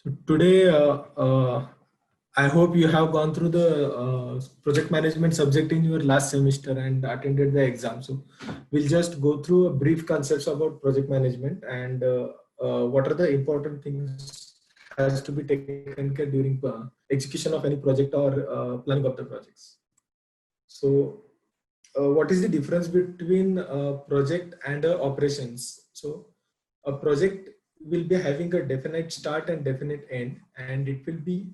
So today, I hope you have gone through the project management subject in your last semester and attended the exam. So we'll just go through a brief concepts about project management and what are the important things has to be taken care during execution of any project or planning of the projects. So what is the difference between project and operations? So a project will be having a definite start and definite end, and it will be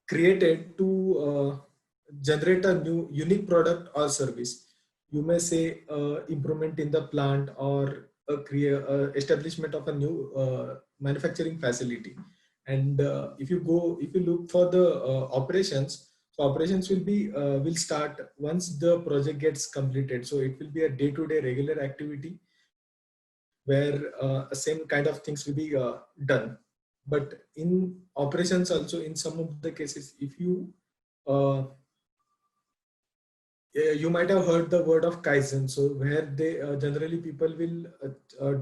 created to generate a new unique product or service. You may say improvement in the plant or establishment of a new manufacturing facility. And if you look for the operations, so operations will start once the project gets completed. So it will be a day-to-day regular activity where same kind of things will be done. But in operations also, in some of the cases, if you you might have heard the word of Kaizen. So where they generally people will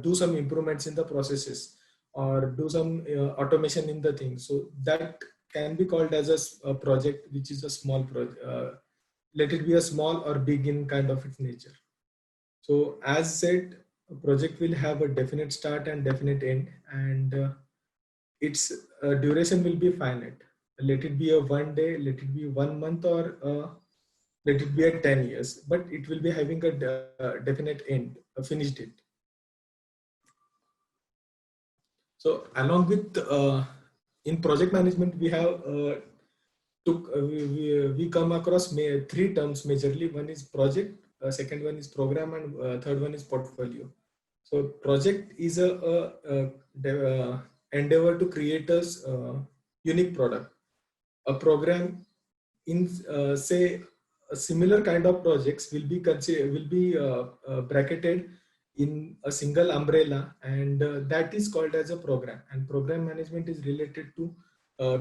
do some improvements in the processes or do some automation in the things. So that can be called as a project, which is a small project. Let it be a small or big in kind of its nature. So as said, a project will have a definite start and definite end, and its duration will be finite. Let it be a 1 day, let it be 1 month, or let it be a 10 years, but it will be having a definite end, a finished date. So along with in project management, we have we come across three terms majorly. One is project, second one is program, and third one is portfolio. So project is a endeavor to create a unique product. A program in say a similar kind of projects will be bracketed in a single umbrella, and that is called as a program. And program management is related to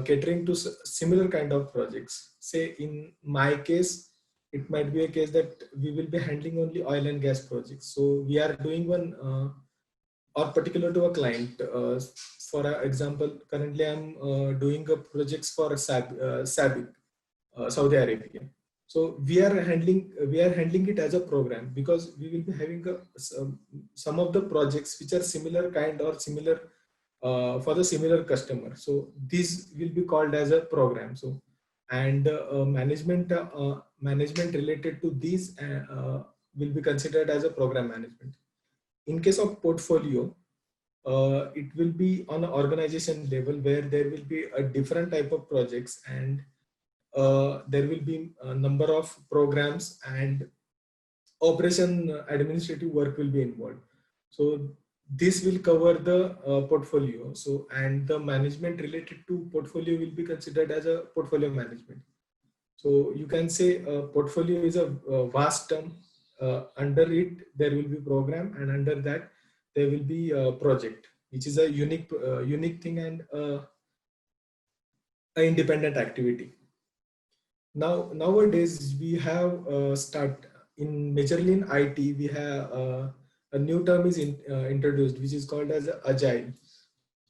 catering to similar kind of projects. Say in my case, it might be a case that we will be handling only oil and gas projects. So we are doing one or particular to a client. For example, currently I'm doing a projects for SABIC, Saudi Arabia. So we are handling it as a program because we will be having some of the projects which are similar kind or similar for the similar customer. So these will be called as a program. So and management related to these will be considered as a program management. In case of portfolio, it will be on an organization level where there will be a different type of projects, and there will be a number of programs and operation administrative work will be involved. So this will cover the portfolio. So and the management related to portfolio will be considered as a portfolio management. So you can say portfolio is a vast term. Under it there will be program, and under that there will be a project, which is a unique thing and a independent activity. Now nowadays we have start in majorly in IT we have a new term is introduced, which is called as agile.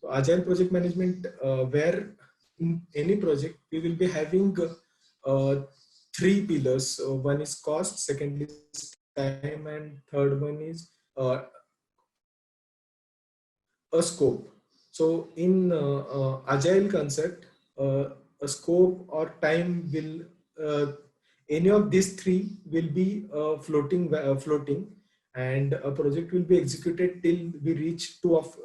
So agile project management, where in any project we will be having uh, three pillars. One is cost, second is time, and third one is a scope. So in agile concept, a scope or time will any of these three will be floating, and a project will be executed till we reach two of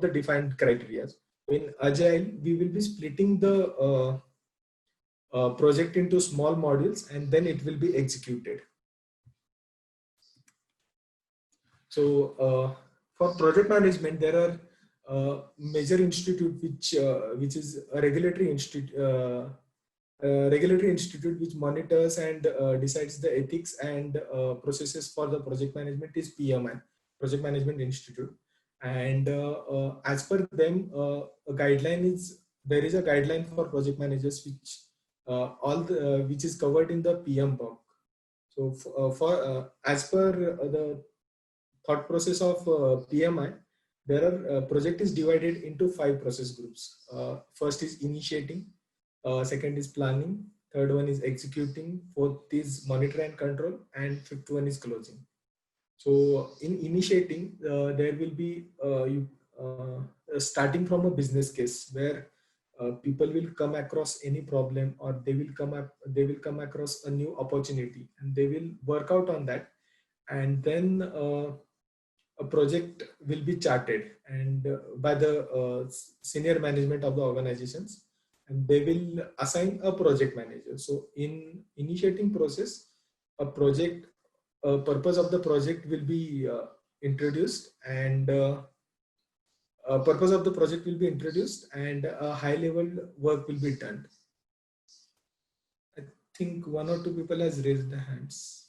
the defined criteria. In agile, we will be splitting the project into small modules, and then it will be executed. So for project management, there are major institute which is a regulatory institute which monitors and decides the ethics and processes for the project management is PMI, Project Management Institute. And as per them, there is a guideline for project managers which which is covered in the PM book. So for as per the thought process of PMI, there are project is divided into 5 process groups. First is initiating, second is planning, third one is executing, fourth is monitor and control, and fifth one is closing. So in initiating, there will be starting from a business case where people will come across any problem, or they will come across a new opportunity, and they will work out on that, and then a project will be charted and by the senior management of the organizations, and they will assign a project manager. So in initiating process, a project purpose of the project will be introduced, and purpose of the project will be introduced, and a high level work will be done. I think one or two people has raised the hands.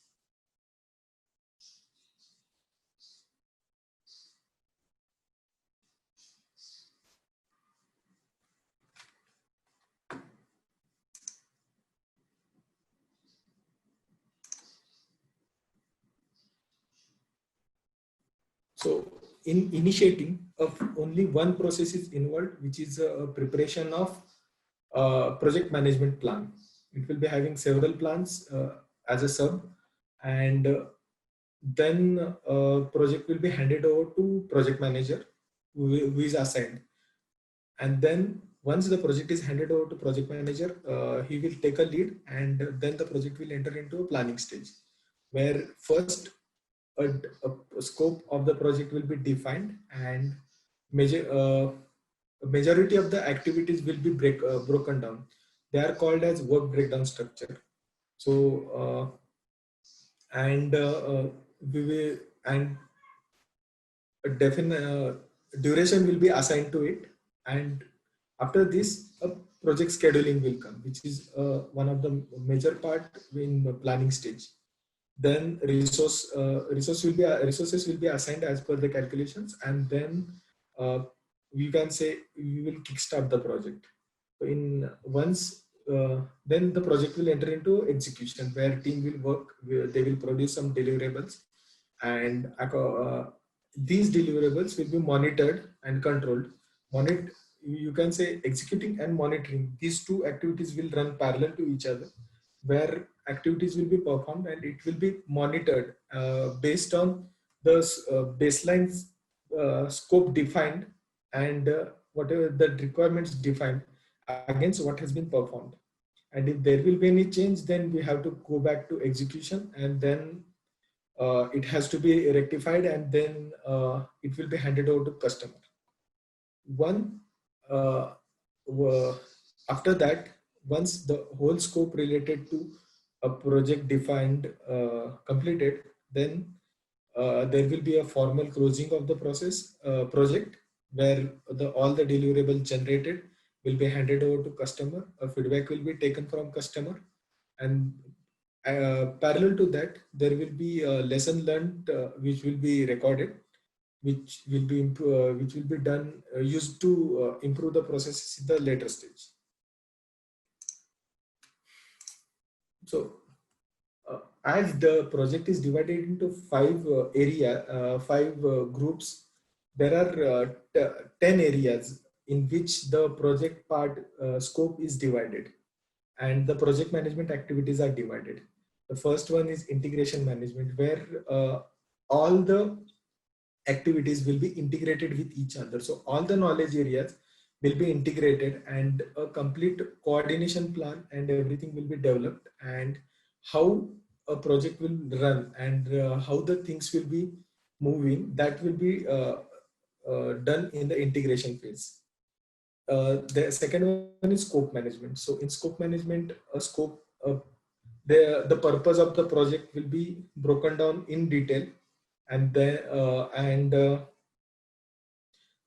So in initiating, of only one process is involved, which is a preparation of project management plan. It will be having several plans as a sub, and then project will be handed over to project manager who is assigned. And then once the project is handed over to project manager, he will take a lead, and then the project will enter into a planning stage, where first a scope of the project will be defined, and majority of the activities will be broken down. They are called as work breakdown structure. So and we will and a definite duration will be assigned to it, and after this a project scheduling will come, which is one of the major part in the planning stage. Then resources will be assigned as per the calculations, and then uh, we can say we will kickstart the project. So in once then the project will enter into execution, where team will work, where they will produce some deliverables, and these deliverables will be monitored and controlled. You can say executing and monitoring, these two activities will run parallel to each other, where activities will be performed and it will be monitored based on the baseline scope defined, and whatever the requirements defined against what has been performed. And if there will be any change, then we have to go back to execution, and then it has to be rectified, and then it will be handed over to customer. One uh, after that, once the whole scope related to a project defined completed, then there will be a formal closing of the process project, where all the deliverables generated will be handed over to customer. A feedback will be taken from customer, and parallel to that, there will be a lesson learned which will be recorded, which will be done used to improve the processes in the later stage. So as the project is divided into five groups, there are 10 areas in which the project part scope is divided, and the project management activities are divided. The first one is integration management, where all the activities will be integrated with each other. So all the knowledge areas will be integrated, and a complete coordination plan and everything will be developed, and how a project will run, and how the things will be moving, that will be done in the integration phase. The second one is scope management. So in scope management, a scope the purpose of the project will be broken down in detail, and then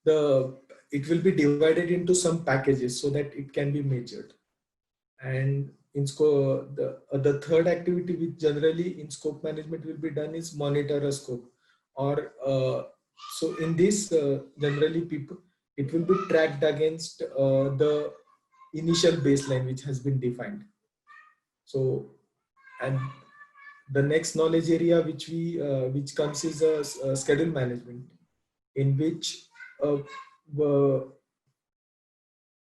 the it will be divided into some packages so that it can be measured. And in scope, the third activity which generally in scope management will be done is monitor a scope, or so in this generally people, it will be tracked against the initial baseline which has been defined. So, and the next knowledge area which comes is a schedule management, in which a,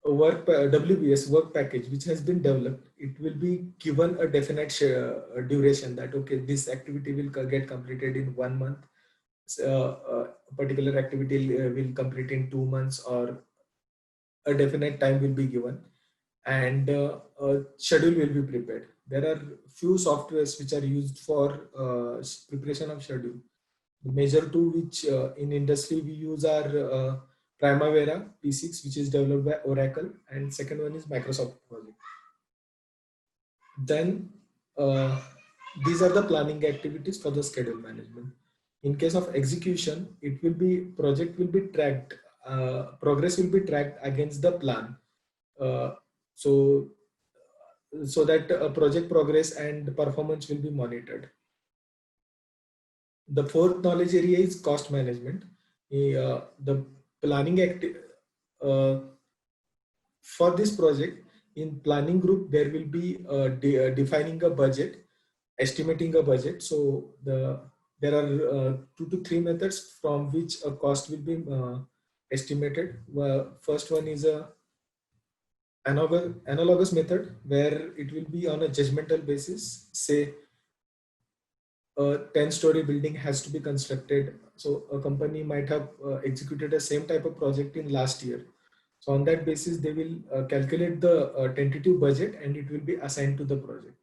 WBS work package which has been developed, it will be given a definite duration that okay, this activity will get completed in 1 month. A particular activity will complete in 2 months, or a definite time will be given, and a schedule will be prepared. There are few softwares which are used for preparation of schedule. The major two which in industry we use are Primavera P6, which is developed by Oracle, and second one is Microsoft Project. Then these are the planning activities for the schedule management. In case of execution, it will be project will be tracked, progress will be tracked against the plan. Uh, so so that project progress and performance will be monitored. The fourth knowledge area is cost management. The planning uh, for this project, in planning group there will be defining a budget, estimating a budget. So there are 2 to 3 methods from which a cost will be estimated. First one is a analogous method, where it will be on a judgmental basis. Say a 10-story building has to be constructed. So a company might have executed the same type of project in last year. So on that basis, they will calculate the tentative budget and it will be assigned to the project.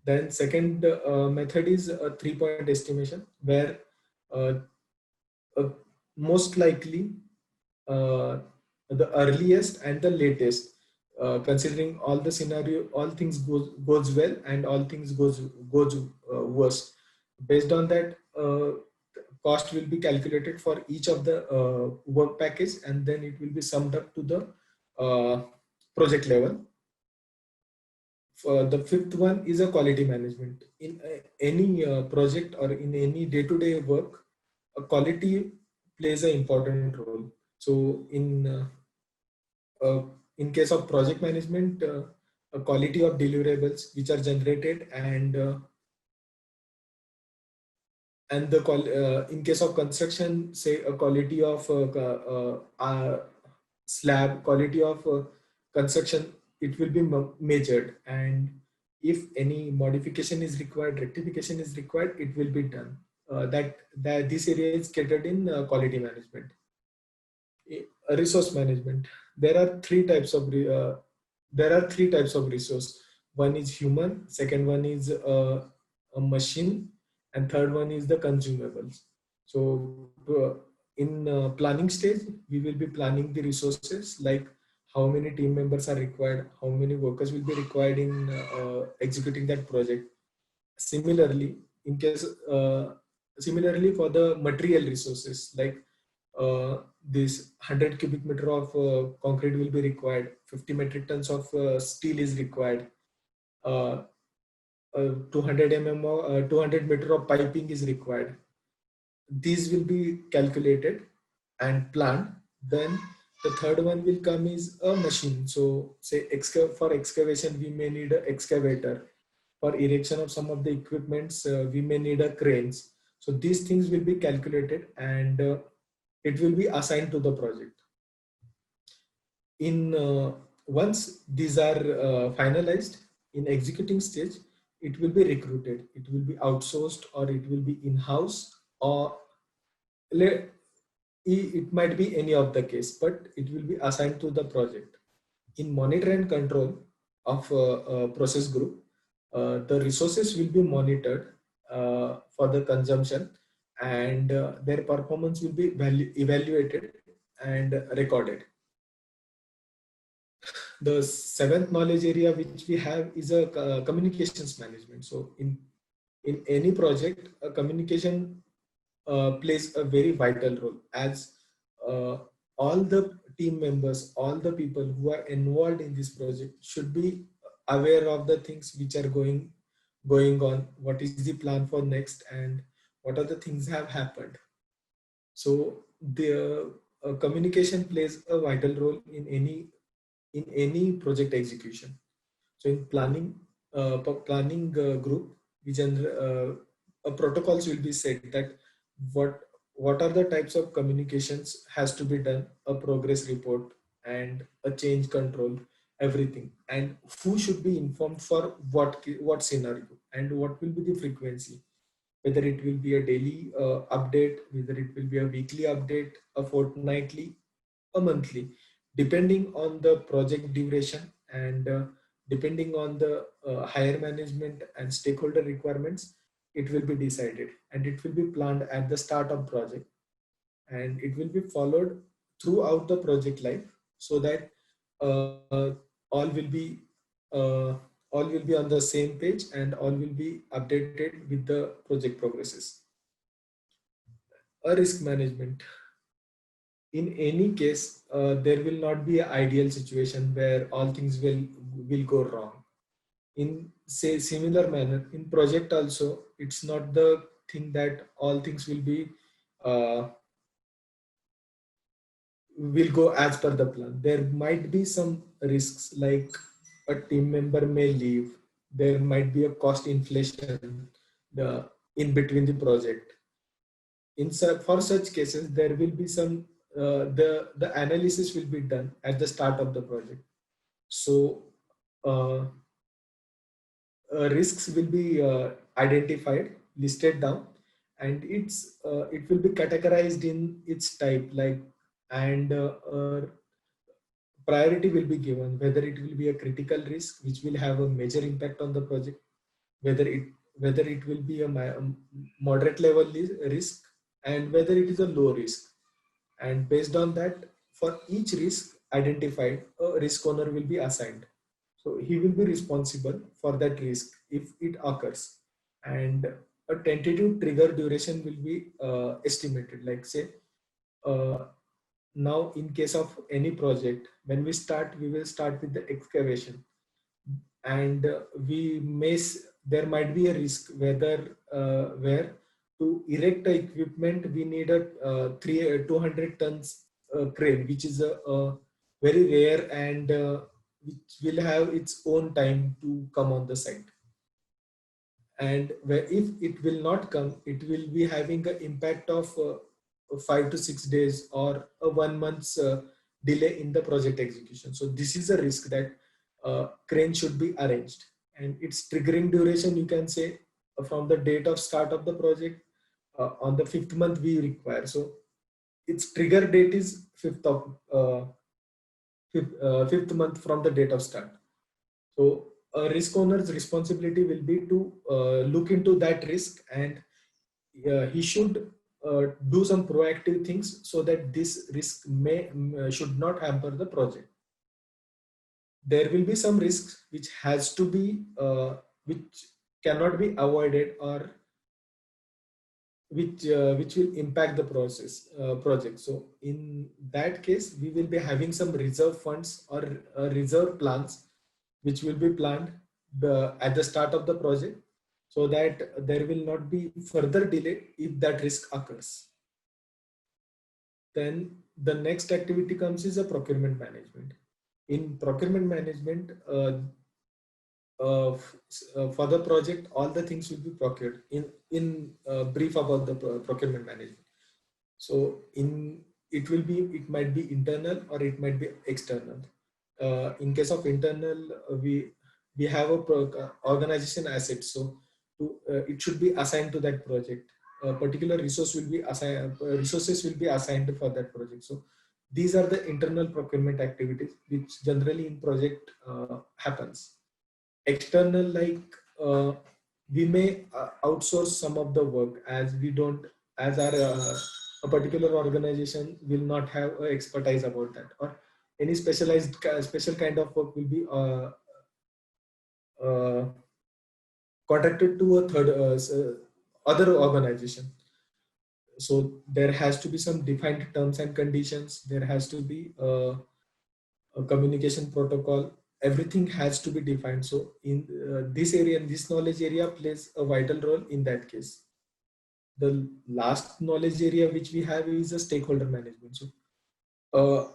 Then second method is a 3-point estimation, where uh, uh, most likely uh, the earliest and the latest, considering all the scenario, all things goes well and all things goes worse. Based on that, cost will be calculated for each of the work package, and then it will be summed up to the project level. The fifth one is a quality management. In any project or in any day-to-day work, quality plays an important role. So uh, in case of project management, a quality of deliverables which are generated, and in case of construction, say a quality of slab, quality of construction, it will be measured, and if any modification is required, rectification is required, it will be done. That this area is catered in quality management. Resource management. There are three types of resource. One is human, second one is a machine, and third one is the consumables. So in planning stage, we will be planning the resources, like how many team members are required, how many workers will be required in executing that project. Similarly, in case similarly for the material resources, like this 100 cubic meter of concrete will be required, 50 metric tons of steel is required, uh, 200 mm, 200 meter of piping is required. These will be calculated and planned. Then the third one will come is a machine. So say for excavation, we may need an excavator. For erection of some of the equipments, we may need a cranes. So these things will be calculated, and it will be assigned to the project. In once these are finalized, in executing stage, it will be recruited, it will be outsourced, or it will be in-house, or it might be any of the case, but it will be assigned to the project. In monitor and control of a process group, the resources will be monitored for the consumption, and their performance will be evaluated and recorded. The seventh knowledge area which we have is a communications management. So in any project, communication plays a very vital role, as uh, all the team members, all the people who are involved in this project should be aware of the things which are going on, what is the plan for next, and what are the things have happened. So the communication plays a vital role in any project execution. So in planning group, protocols will be set that what what are the types of communications has to be done, a progress report and a change control, everything, and who should be informed for what scenario, and what will be the frequency, whether it will be a daily update, whether it will be a weekly update, a fortnightly, a monthly, depending on the project duration, and depending on the higher management and stakeholder requirements, it will be decided, and it will be planned at the start of project, and it will be followed throughout the project life, so that uh, all will be uh, all will be on the same page, and all will be updated with the project progresses. A risk management, in any case, there will not be an ideal situation where all things will go wrong. In say similar manner, in project also, it's not the thing that all things uh, will go as per the plan. There might be some risks, like a team member may leave, there might be a cost inflation the in between the project. For such cases, there will be some the analysis will be done at the start of the project. So uh, risks will be identified, listed down, and it will be categorized in its type, like, and priority will be given, whether it will be a critical risk which will have a major impact on the project, whether it will be a moderate level risk, and whether it is a low risk. And based on that, for each risk identified, a risk owner will be assigned. So he will be responsible for that risk if it occurs. And a tentative trigger duration will be estimated. Like, say, uh, now in case of any project, when we will start with the excavation, and there might be a risk where to erect the equipment we need a 200 tons crane, which is a very rare, and which will have its own time to come on the site. And where if it will not come, it will be having an impact of 5 to 6 days or a 1 month's delay in the project execution. So this is a risk that crane should be arranged, and its triggering duration, you can say, from the date of start of the project, on the fifth month we require. So its trigger date is fifth month from the date of start. So a risk owner's responsibility will be to look into that risk, and he should do some proactive things so that this risk should not hamper the project. There will be some risks which has to be which cannot be avoided, or which will impact the project. So in that case, we will be having some reserve funds or reserve plans which will be planned at the start of the project, so that there will not be further delay if that risk occurs. Then the next activity comes is a procurement management. In procurement management, for the project, all the things will be procured. In brief about the procurement management. So it might be internal or it might be external. In case of internal, we have a organization asset. So it should be assigned to that project. A particular resources will be assigned for that project. So these are the internal procurement activities which generally in project happens. External, like, we may outsource some of the work, as we don't as our a particular organization will not have expertise about that, or any special kind of work will be uh, contracted to a other organization. So there has to be some defined terms and conditions. There has to be a communication protocol. Everything has to be defined. So in this area, this knowledge area plays a vital role in that case. The last knowledge area which we have is a stakeholder management. So uh,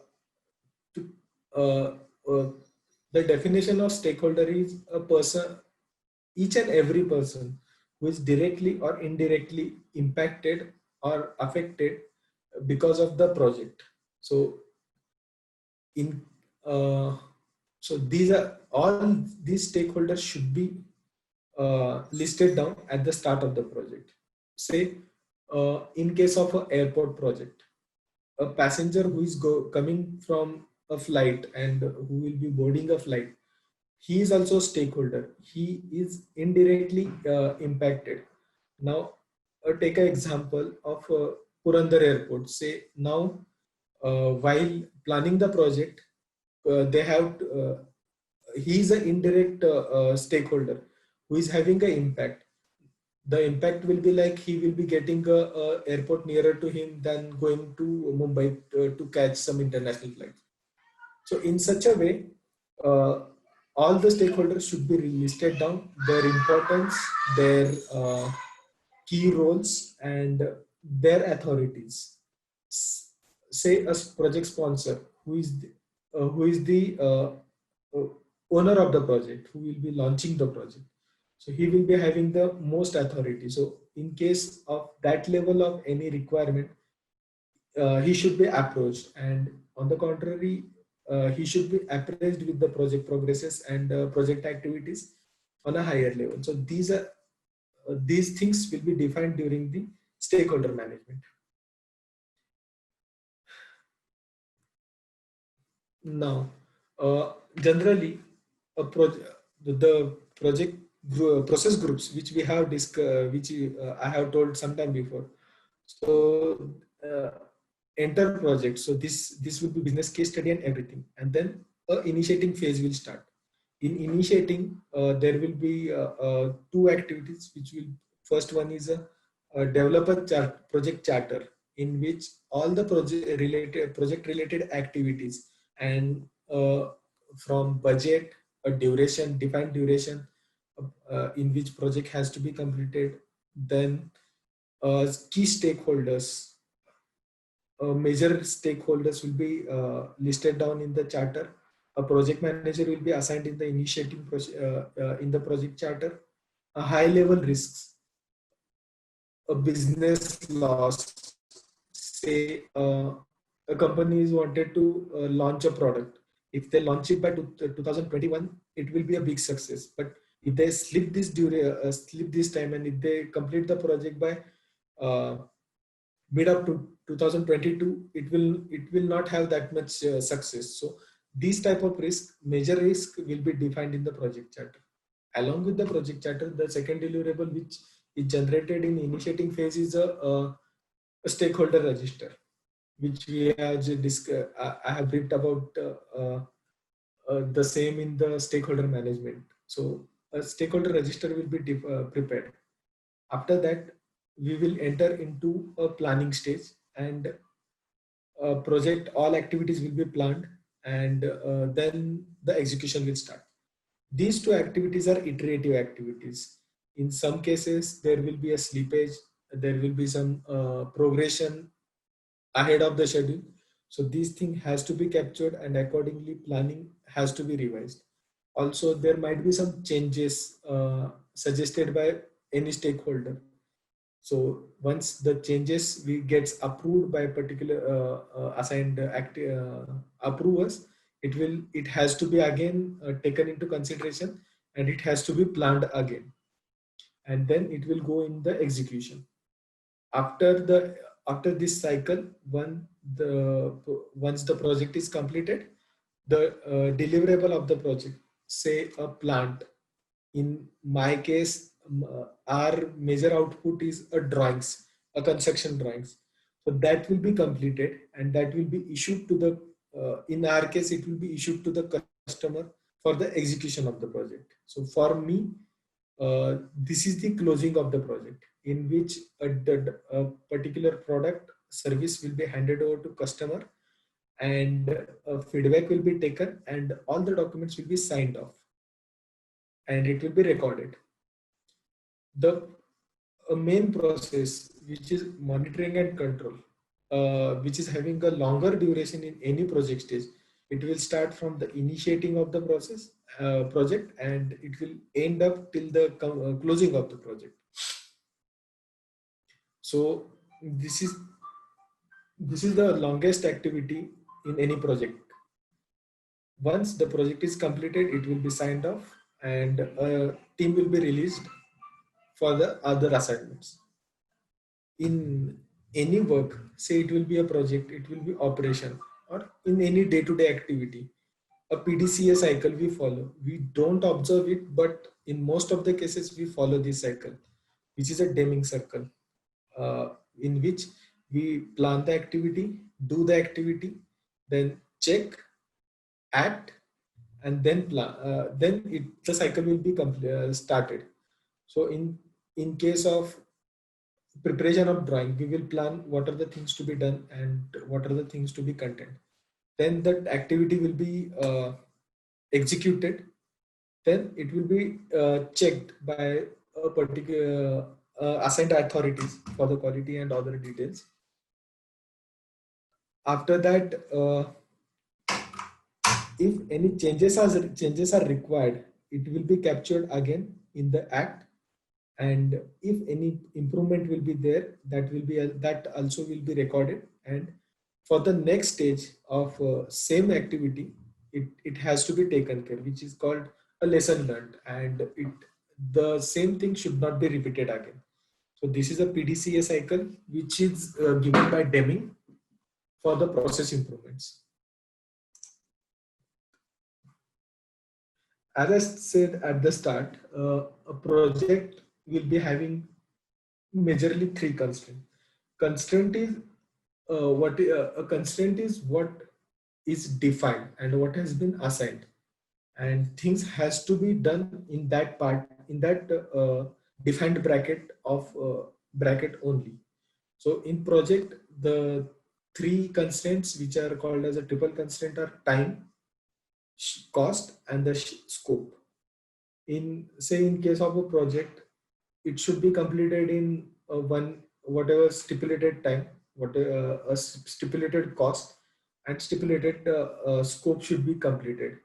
to, uh, uh, the definition of stakeholder is a person, each and every person who is directly or indirectly impacted or affected because of the project. So in so these are all these stakeholders should be listed down at the start of the project. Say in case of an airport project, a passenger who is coming from a flight and who will be boarding a flight, he is also a stakeholder. He is indirectly impacted. Now, take an example of Purandar Airport. Say now, while planning the project, they have he is an indirect stakeholder who is having an impact. The impact will be like he will be getting a airport nearer to him than going to Mumbai to catch some international flight. So in such a way, uh, all the stakeholders should be listed down, their importance, their key roles, and their authorities. Say a project sponsor who is the uh, owner of the project, who will be launching the project. So he will be having the most authority. So in case of that level of any requirement, he should be approached, and on the contrary, he should be appraised with the project progresses and project activities on a higher level. So these things will be defined during the stakeholder management. Now, generally, the project process groups which we have which I have told sometime before. So enter project. So this will be business case study and everything, and then a initiating phase will start. In initiating, there will be two activities which will. First one is a developer project charter, in which all the project related activities and from budget, a duration, defined duration, in which project has to be completed, then key stakeholders, major stakeholders will be listed down in the charter. A project manager will be assigned in the in the project charter. A high level risks, a business loss. Say a company is wanted to launch a product. If they launch it by 2021, it will be a big success. But if they slip this time, and if they complete the project by uh, mid up to 2022, it will not have that much success. So these type of risk, major risk, will be defined in the project charter. Along with the project charter, the second deliverable which is generated in initiating phase is a stakeholder register, which we have I have briefed about the same in the stakeholder management. So a stakeholder register will be prepared. After that, we will enter into a planning stage, and project all activities will be planned, and then the execution will start. These two activities are iterative activities. In some cases, there will be a slippage, there will be some progression ahead of the schedule. So this thing has to be captured, and accordingly planning has to be revised. Also, there might be some changes suggested by any stakeholder. So once the changes we gets approved by particular assigned approvers, it has to be again taken into consideration, and it has to be planned again, and then it will go in the execution. After this cycle, once the project is completed, the deliverable of the project, say a plant, in my case, our major output is a drawings, a construction drawings. So that will be completed, and that will be issued to the, in our case, it will be issued to the customer for the execution of the project. So for me, this is the closing of the project, in which a particular product service will be handed over to customer, and feedback will be taken, and all the documents will be signed off, and it will be recorded. The main process, which is monitoring and control, which is having a longer duration in any project stage, it will start from the initiating of the project, and it will end up till the closing of the project. So this is this is the longest activity in any project. Once the project is completed, it will be signed off and a team will be released for the other assignments. In any work, say it will be a project, it will be operation, or in any day-to-day activity, a PDCA cycle we follow. We don't observe it, but in most of the cases, we follow this cycle, which is a Deming circle, in which we plan the activity, do the activity, then check, act, and then plan. The cycle will be started. So in case of preparation of drawing, we will plan what are the things to be done and what are the things to be content. Then that activity will be executed. Then it will be checked by a particular assigned authorities for the quality and other details. After that, if any changes are required, it will be captured again in the act, and if any improvement will be there, that also will be recorded, and for the next stage of same activity, it has to be taken care, which is called a lesson learned, and the same thing should not be repeated again. So this is a PDCA cycle which is given by Deming for the process improvements. As I said at the start, a project will be having majorly three constraints. Constraint is a constraint is what is defined and what has been assigned, and things has to be done in that part, in that defined bracket only. So in project, the three constraints which are called as a triple constraint are time, cost, and the scope. In say in case of a project, it should be completed in one whatever stipulated time, what a stipulated cost and stipulated scope should be completed,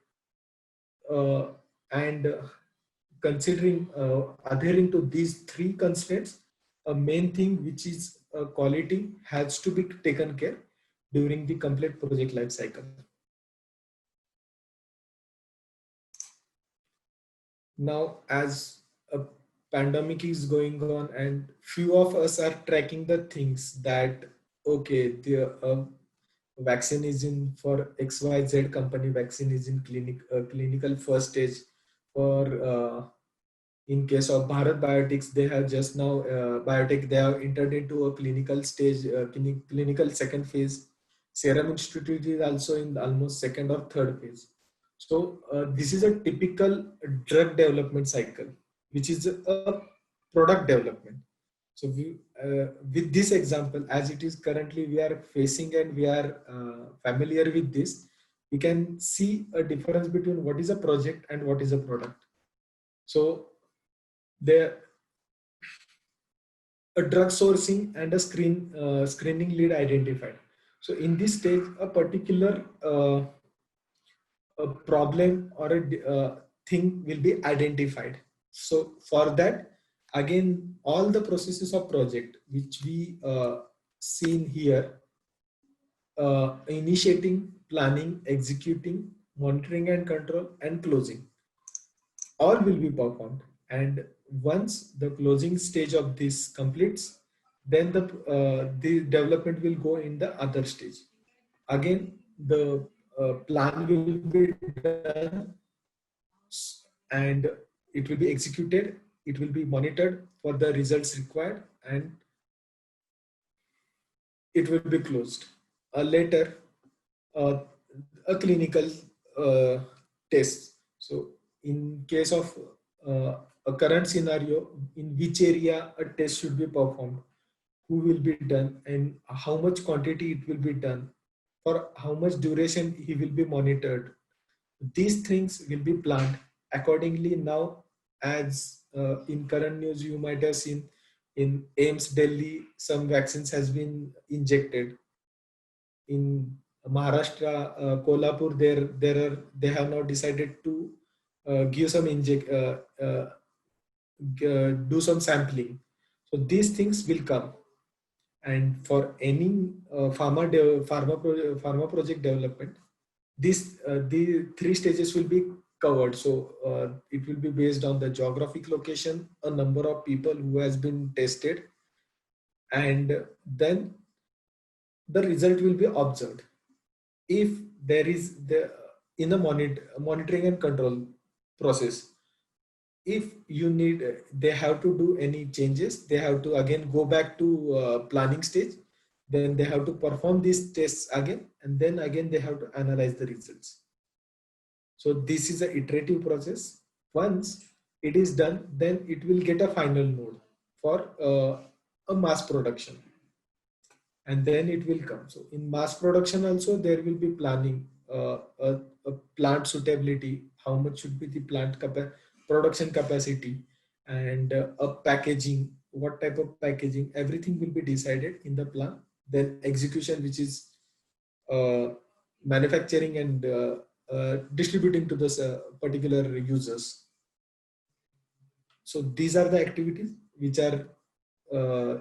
uh, and considering adhering to these three constraints, a main thing which is quality has to be taken care during the complete project life cycle. Now, as a pandemic is going on and few of us are tracking the things that, okay, the vaccine is in for XYZ company, vaccine is in clinical first stage. For in case of Bharat Biotics, they have just now biotech, they have entered into a clinical stage, clinical second phase. Serum Institute is also in almost second or third phase. So this is a typical drug development cycle, which is a product development. So with this example, as it is currently we are facing and we are familiar with this, we can see a difference between what is a project and what is a product. So there, a drug sourcing and a screening lead identified. So in this stage, a particular a problem or a thing will be identified. So for that, again, all the processes of project which we seen here, initiating, planning, executing, monitoring and control, and closing, all will be performed. And once the closing stage of this completes, then the development will go in the other stage. Again, the plan will be done and it will be executed, it will be monitored for the results required, and it will be closed. Later, uh, a clinical uh, test. So in case of a current scenario, in which area a test should be performed, who will be done, and how much quantity it will be done, for how much duration he will be monitored. These things will be planned accordingly. Now, as in current news, you might have seen in AIMS Delhi, some vaccines has been injected. In Maharashtra, Kolhapur, they have now decided to give some do some sampling. So these things will come, And for any pharma project development, the three stages will be covered. So it will be based on the geographic location, a number of people who has been tested, and then the result will be observed. If there is the in the monitoring and control process, if you need they have to do any changes, they have to again go back to planning stage, then they have to perform these tests again, and then again they have to analyze the results. So this is an iterative process. Once it is done, then it will get a final node for a mass production, and then it will come. So in mass production also there will be planning, a plant suitability, how much should be the production capacity, and a packaging, what type of packaging, everything will be decided in the plan. Then execution, which is uh, manufacturing and distributing to the particular users. So these are the activities which are uh,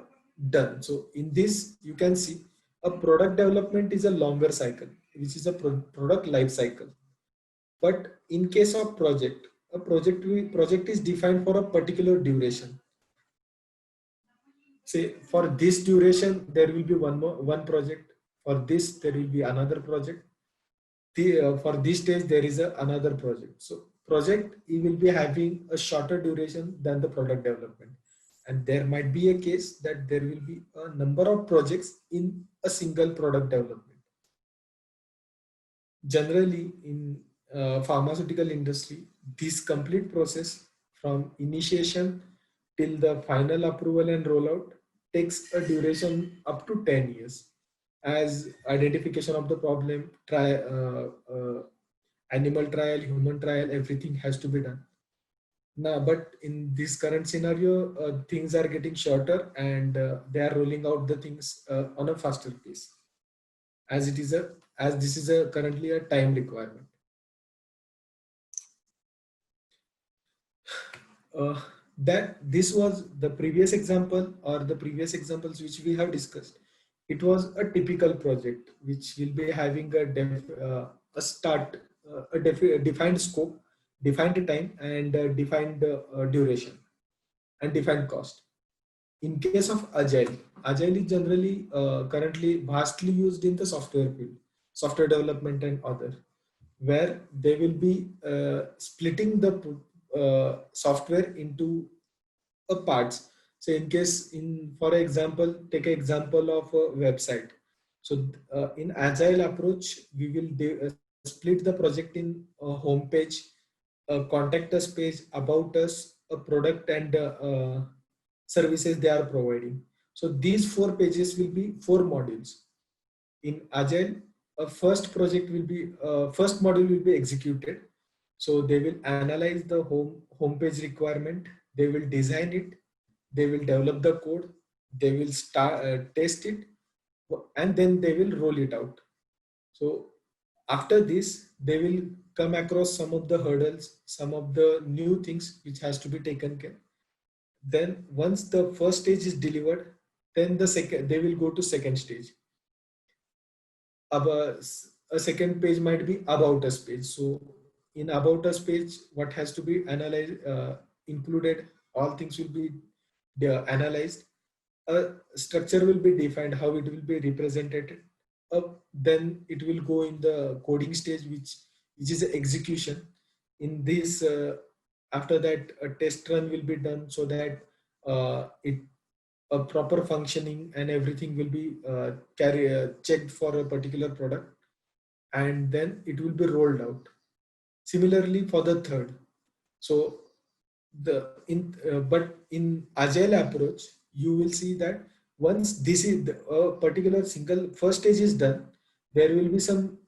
done. So in this, you can see a product development is a longer cycle, which is a product life cycle. But in case of project, a project is defined for a particular duration. Say for this duration, there will be one project. For this, there will be another project. For this stage, there is another project. So project, you will be having a shorter duration than the product development. And there might be a case that there will be a number of projects in a single product development. Generally, in pharmaceutical industry, this complete process from initiation till the final approval and rollout takes a duration up to 10 years, as identification of the problem, animal trial, human trial, everything has to be done. Now, but in this current scenario, things are getting shorter, and they are rolling out the things on a faster pace, as it is a as this is a currently a time requirement. Uh, that this was the previous example, or the previous examples which we have discussed. It was a typical project which will be having a start, a defined scope, defined time, and defined duration, and defined cost. In case of agile is generally currently vastly used in the software field, software development and other, where they will be splitting the software into parts. So in case, for example, take an example of a website. So in agile approach, we will split the project in a home page, a contact us page, about us, a product, and services they are providing. So these four pages will be four modules. In agile, a first module will be executed. So they will analyze the homepage requirement, they will design it, they will develop the code, they will start test it, and then they will roll it out. So after this, they will come across some of the hurdles, some of the new things which has to be taken care. Then once the first stage is delivered, then they will go to second stage. A second page might be about us page. So in about us page, what has to be analyzed, included, all things will be analyzed. A structure will be defined, how it will be represented. Then it will go in the coding stage, which is execution. In this, after that, a test run will be done, so that it a proper functioning and everything will be checked for a particular product, and then it will be rolled out. Similarly for the third. So but in agile approach, you will see that once a particular single first stage is done, there will be some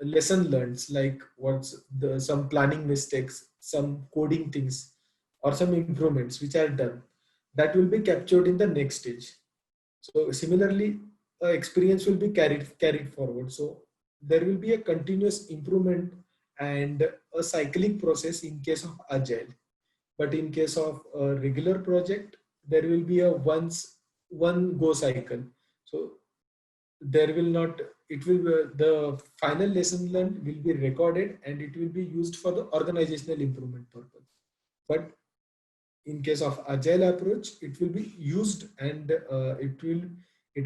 lesson learned, like what's some planning mistakes, some coding things, or some improvements which are done, that will be captured in the next stage. So similarly, experience will be carried forward. So there will be a continuous improvement and a cyclic process in case of agile. But in case of a regular project, there will be a once one go cycle. So there will not, it will be, the final lesson learned will be recorded and it will be used for the organizational improvement purpose. But in case of agile approach, it will be used and it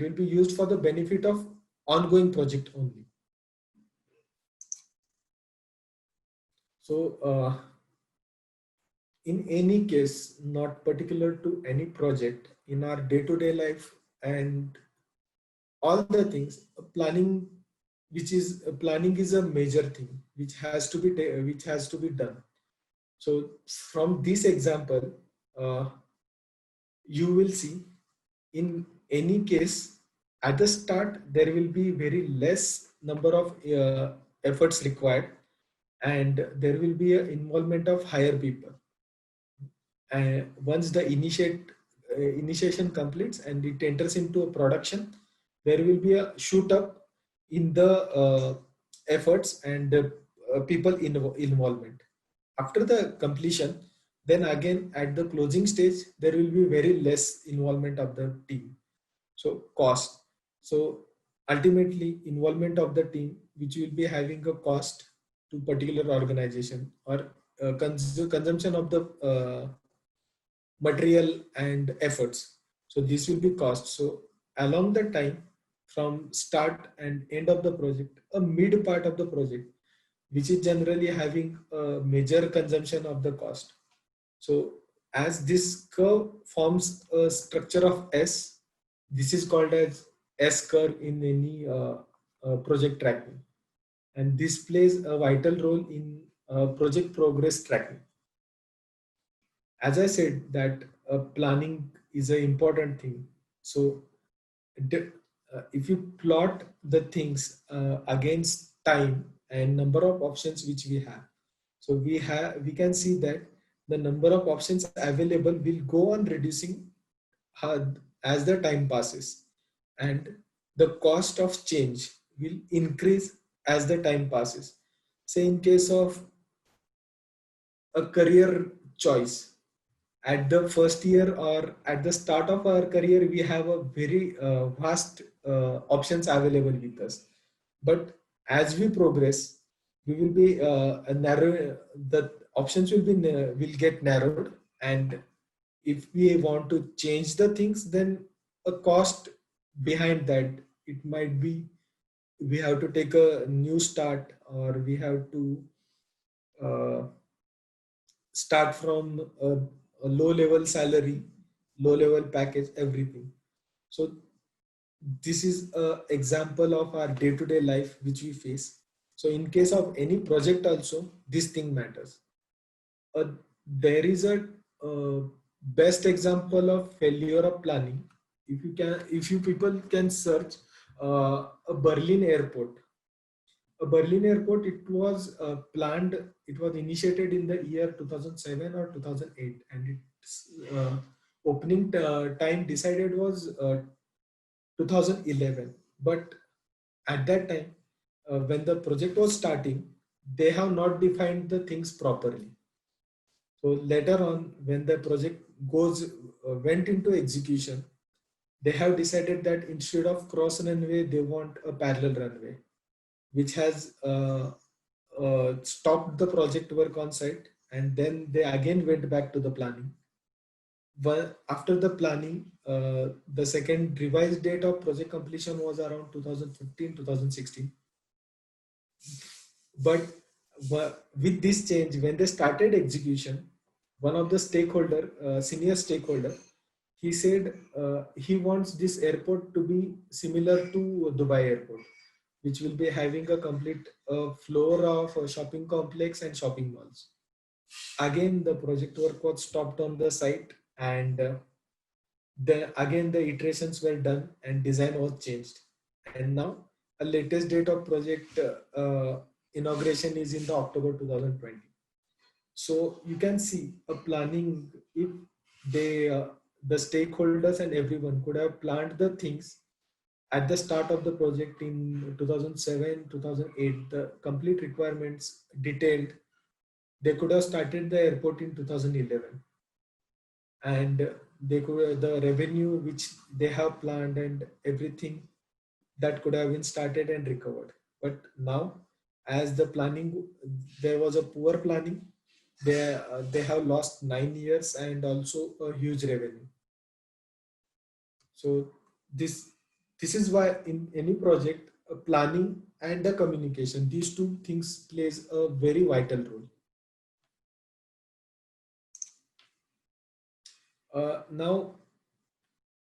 will be used for the benefit of ongoing project only. So in any case, not particular to any project, in our day-to-day life and all the things, planning, which is planning is a major thing which has to be which has to be done. So from this example, uh, you will see in any case at the start there will be very less number of efforts required, and there will be an involvement of higher people. And once the initiation completes and it enters into a production, there will be a shoot up in the efforts and people involvement. After the completion, then again at the closing stage, there will be very less involvement of the team. So cost. So ultimately, involvement of the team, which will be having a cost to particular organization, or consumption of the material and efforts. So this will be cost. So along the time from start and end of the project, a mid part of the project, which is generally having a major consumption of the cost. So as this curve forms a structure of S, this is called as S curve in any project tracking. And this plays a vital role in project progress tracking. As I said that planning is an important thing. So if you plot the things against time and number of options which we have, so we can see that the number of options available will go on reducing uh, as the time passes, and the cost of change will increase as the time passes. Say in case of a career choice, at the first year or at the start of our career we have a very vast options available with us, but as we progress we will be a narrow, the options will get narrowed, and if we want to change the things, then a cost behind that, it might be we have to take a new start, or we have to uh, start from a low level salary, low level package, everything. So this is a example of our day to day life which we face. So in case of any project also, this thing matters. uh, there is a best example of failure of planning. If you people can search a Berlin airport. A Berlin airport, it was planned, it was initiated in the year 2007 or 2008, and its opening time decided was 2011. But at that time, when the project was starting, they have not defined the things properly. So later on, when the project went into execution, they have decided that instead of cross runway, they want a parallel runway, which has stopped the project work on site, and then they again went back to the planning. But after the planning, the second revised date of project completion was around 2015 2016. But with this change, when they started execution, one of the senior stakeholder, he said he wants this airport to be similar to Dubai airport, which will be having a complete floor of a shopping complex and shopping malls. Again, the project work was stopped on the site, and again the iterations were done and design was changed. And now a latest date of project inauguration is in the October 2020. So you can see a planning, if they the stakeholders and everyone could have planned the things at the start of the project in 2007 2008, the complete requirements detailed, they could have started the airport in 2011. And they could, the revenue which they have planned and everything, that could have been started and recovered. But now, as the planning, there was a poor planning, they have lost 9 years and also a huge revenue. So this this is why in any project, planning and the communication, these two things plays a very vital role. Now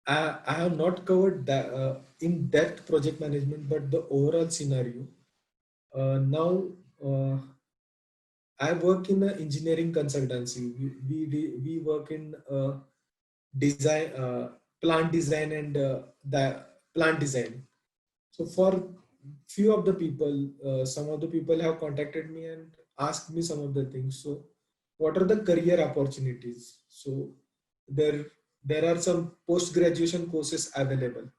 I have not covered that in depth project management, but the overall scenario. Now I work in an engineering consultancy. We work in design, plant design and the plant design. So for few of the people, some of the people have contacted me and asked me some of the things. So what are the career opportunities? So there there are some post graduation courses available.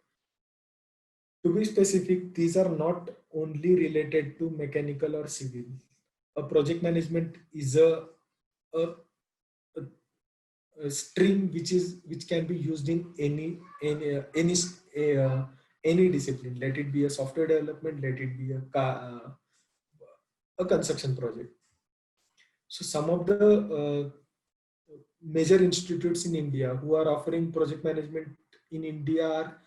To be specific, these are not only related to mechanical or civil. A project management is a, a, a stream which can be used in any discipline. Let it be a software development, let it be a construction project. So some of the major institutes in India who are offering project management in India are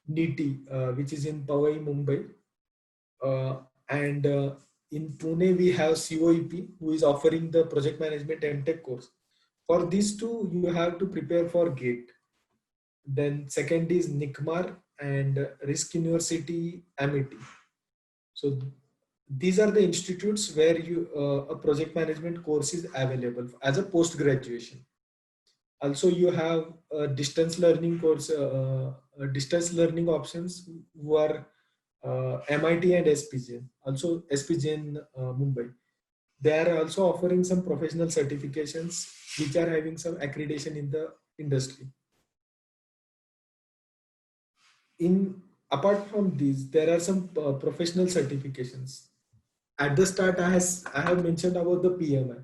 NITI, which is in Powai, Mumbai, uh, and in Pune we have COEP, who is offering the project management MTech course. For these two, you have to prepare for GATE. Then second is NICMAR and Risk University Amity. So these are the institutes where a project management course is available as a post graduation. Also, you have distance learning course, distance learning options who are MIT and SPJN. Also, SPJN Mumbai. They are also offering some professional certifications which are having some accreditation in the industry. In apart from these, there are some professional certifications. At the start, I have mentioned about the PMI,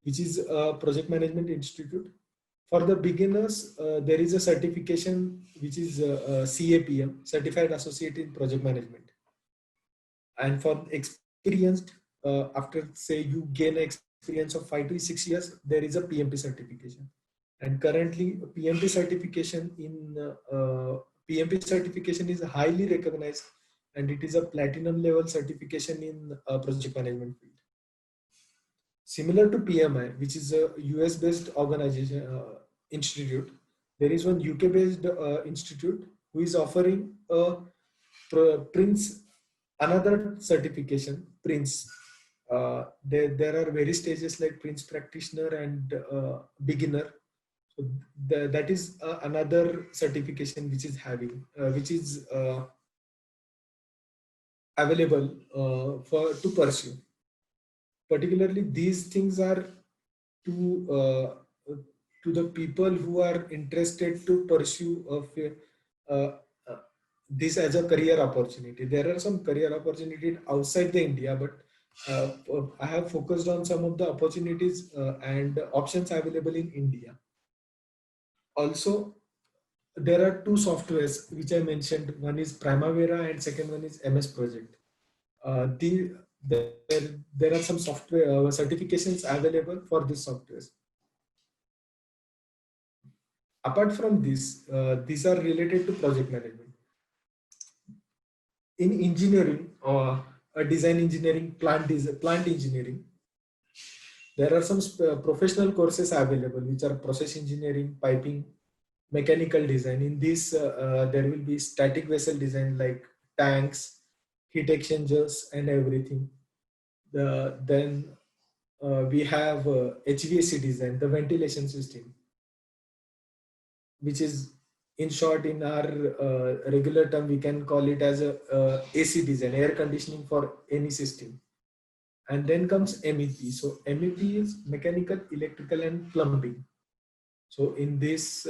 which is a project management institute. For the beginners, there is a certification which is CAPM, Certified Associate in Project Management. And for experienced, after say you gain experience of 5 to 6 years, there is a PMP certification. And currently, PMP certification is highly recognized, and it is a platinum level certification in project management field. Similar to PMI, which is a US based organization institute, there is one UK based institute who is offering a Prince, another certification, Prince. There are various stages like Prince practitioner and beginner. So that is another certification which is which is available for to pursue. Particularly, these things are to to the people who are interested to pursue uh, this as a career opportunity. There are some career opportunities outside the India, but I have focused on some of the opportunities and options available in India. Also, there are two softwares which I mentioned. One is Primavera and second one is MS Project. There, there are some software certifications available for these softwares. Apart from this, these are related to project management. In engineering or design engineering, plant engineering, there are some professional courses available, which are process engineering, piping, mechanical design. In this, there will be static vessel design like tanks, heat exchangers, and everything. Then we have HVAC design, the ventilation system, which is in short, in our regular term, we can call it as a AC design, air conditioning for any system. And then comes MEP. So MEP is mechanical, electrical, and plumbing. So in this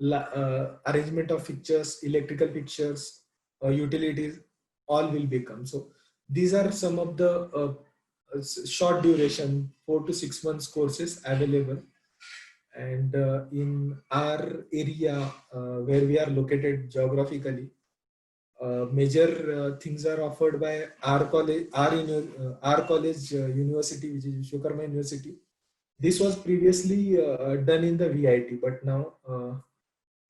arrangement of fixtures, electrical fixtures, utilities, all will become. So these are some of the short duration, 4 to 6 months courses available. And in our area where we are located geographically, major things are offered by our college, our college university, which is Vishwakarma University. This was previously done in the VIT, but now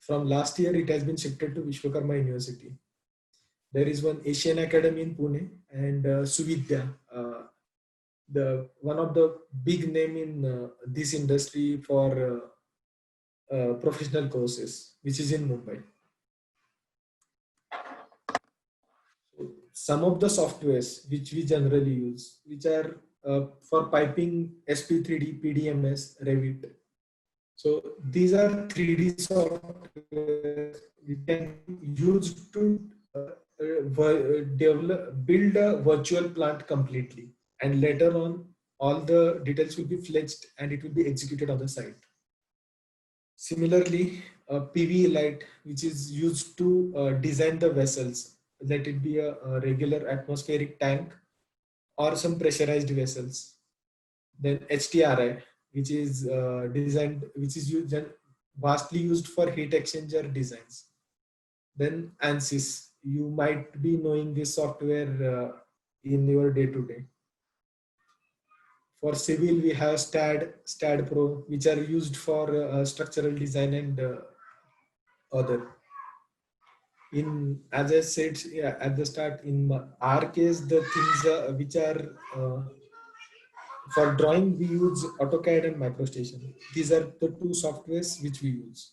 from last year it has been shifted to Vishwakarma University. There is one Asian Academy in Pune and Suvidya, the one of the big name in this industry for professional courses, which is in Mumbai. So some of the softwares which we generally use, which are for piping, SP3D, PDMS, Revit. So these are 3D software we can use to build a virtual plant completely, and later on all the details will be fetched and it will be executed on the site. Similarly, a PV light, which is used to design the vessels, let it be a regular atmospheric tank or some pressurized vessels. Then HTRI, which is designed, which is used vastly used for heat exchanger designs. Then ANSYS, you might be knowing this software in your day to day. For civil, we have STAD Pro, which are used for structural design and other. In, as I said, yeah, at the start, in our case, the things which are for drawing, we use AutoCAD and MicroStation. These are the two softwares which we use.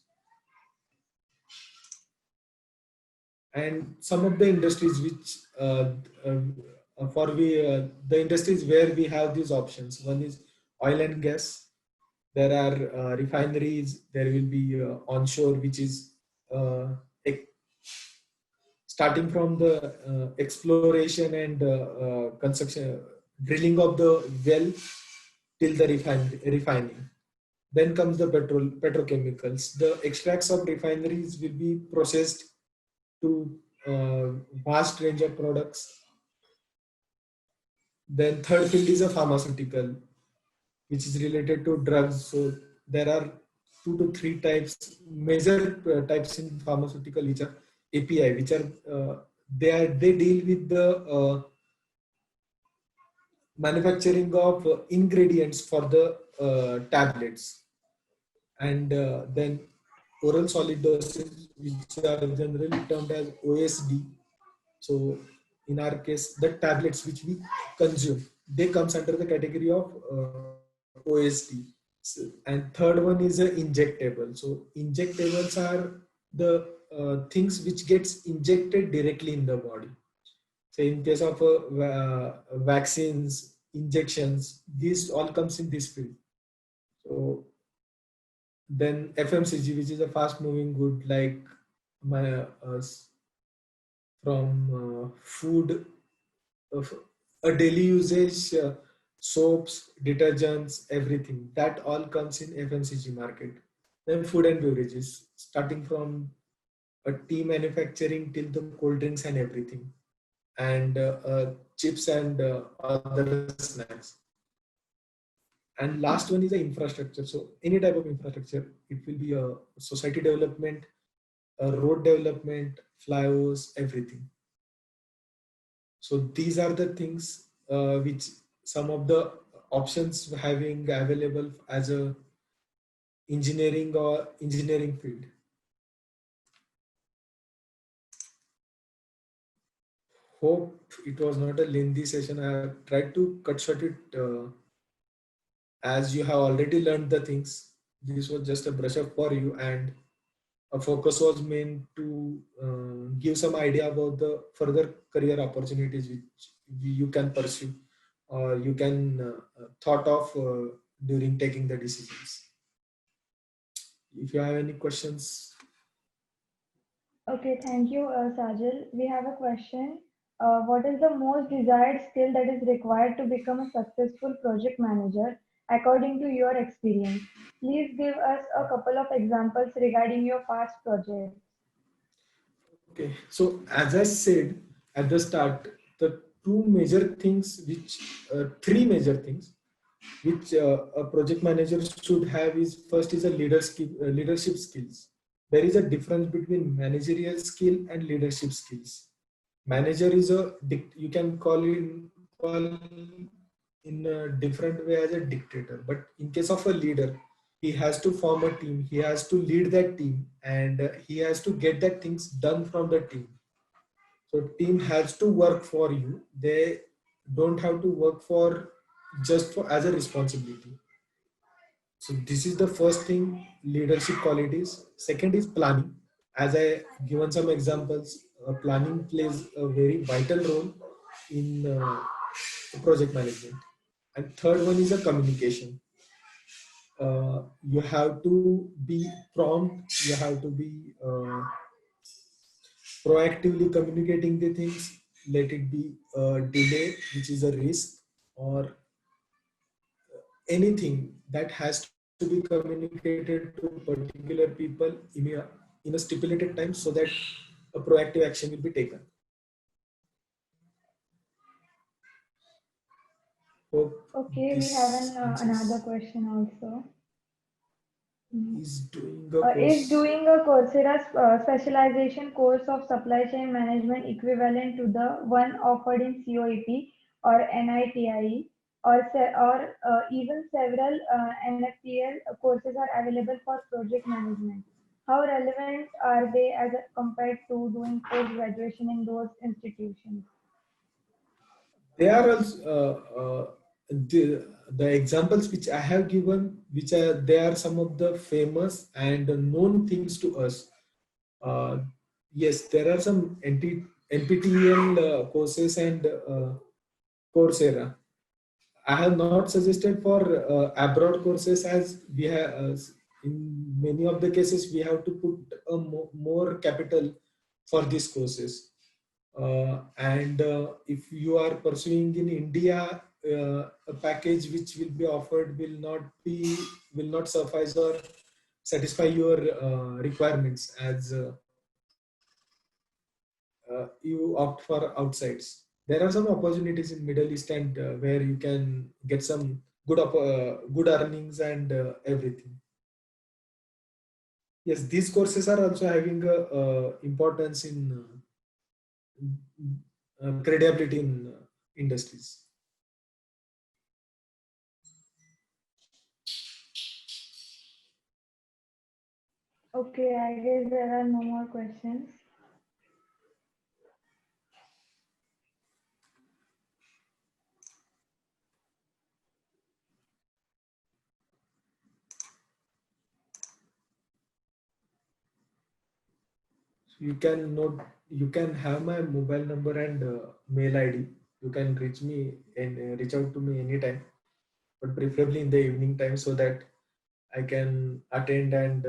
And some of the industries which for we the industries where we have these options. One is oil and gas. There are refineries. There will be onshore, which is uh, starting from the exploration and construction, drilling of the well till the refining. Then comes the petrochemicals. The extracts of refineries will be processed to vast range of products. Then third field is a pharmaceutical, which is related to drugs. So there are 2 to 3 types, major types in pharmaceutical, which are API, which are they deal with the manufacturing of ingredients for the tablets. And then oral solid doses, which are generally termed as OSD. So in our case, the tablets which we consume, they comes under the category of OSD. So, and third one is a injectable. So injectables are the things which gets injected directly in the body. So in case of vaccines, injections, this all comes in this field. So then FMCG, which is a fast moving good, like my from food, of a daily usage, soaps, detergents, everything that all comes in FMCG market. Then food and beverages, starting from a tea manufacturing till the cold drinks and everything, and chips and other snacks. And last one is the infrastructure. So any type of infrastructure, it will be a society development, a road development, flyovers, everything. So these are the things which some of the options having available as a engineering or engineering field. Hope it was not a lengthy session. I have tried to cut short it as you have already learned the things. This was just a brush up for you, and a focus was meant to give some idea about the further career opportunities which you can pursue or you can thought of during taking the decisions. If you have any questions. Okay, thank you, Sajal. We have a question. What is the most desired skill that is required to become a successful project manager according to your experience? Please give us a couple of examples regarding your past projects. Okay, so as I said at the start, the two major things, which three major things which a project manager should have is first is a leadership skills. There is a difference between managerial skill and leadership skills. Manager is you can call in a different way as a dictator, but in case of a leader, he has to form a team, he has to lead that team, and he has to get that things done from the team. So team has to work for you. They don't have to work for just for as a responsibility. So this is the first thing, leadership qualities. Second is planning. As I given some examples, planning plays a very vital role in project management. And third one is a communication. You have to be prompt. You have to be proactively communicating the things. Let it be a delay, which is a risk, or anything that has to be communicated to particular people in a stipulated time so that a proactive action will be taken. Hope Okay, we have this another answers. question also. Is doing a Is course. doing a Coursera specialization course of supply chain management equivalent to the one offered in COEP or NITIE, or even several NFTL courses are available for project management? How relevant are they as compared to doing post graduation in those institutions? They are also the examples which I have given, which are they are some of the famous and known things to us. Uh, yes, there are some NPTEL courses and Coursera. I have not suggested for abroad courses, as we have in many of the cases we have to put a more capital for these courses. And if you are pursuing in India, a package which will be offered will not suffice or satisfy your requirements as you opt for outsides. There are some opportunities in Middle East and where you can get some good earnings and everything. Yes, these courses are also having a importance in credibility in industries. Okay, I guess there are no more questions. You can note, you can have my mobile number and mail ID. You can reach me and reach out to me anytime, but preferably in the evening time so that I can attend and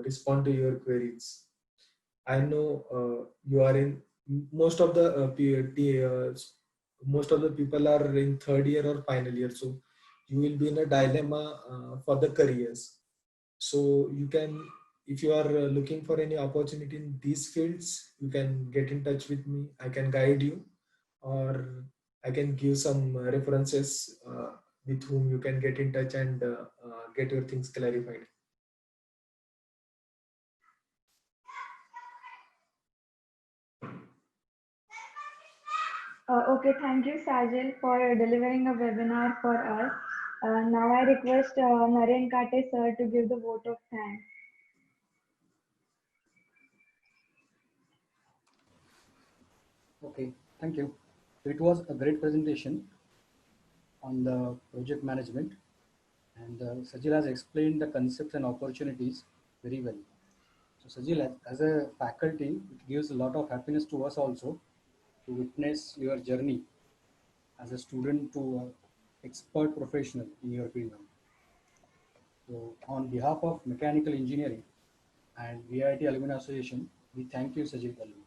respond to your queries. I know you are in most of the most of the people are in third year or final year, so you will be in a dilemma for the careers. So you can, if you are looking for any opportunity in these fields, you can get in touch with me. I can guide you, or I can give some references with whom you can get in touch and get your things clarified. Okay, thank you, Sajal, for delivering a webinar for us. Now I request Naren Kate sir to give the vote of thanks. Okay, thank you. So it was a great presentation on the project management, and Sajil has explained the concepts and opportunities very well. So Sajil, as a faculty, it gives a lot of happiness to us also to witness your journey as a student to expert professional in your field now. So on behalf of Mechanical Engineering and VIT Alumni Association, we thank you, Sajil Kalvi.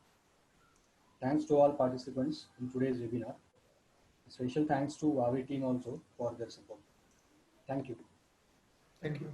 Thanks to all participants in today's webinar. Special thanks to AVI team also for their support. Thank you. Thank you.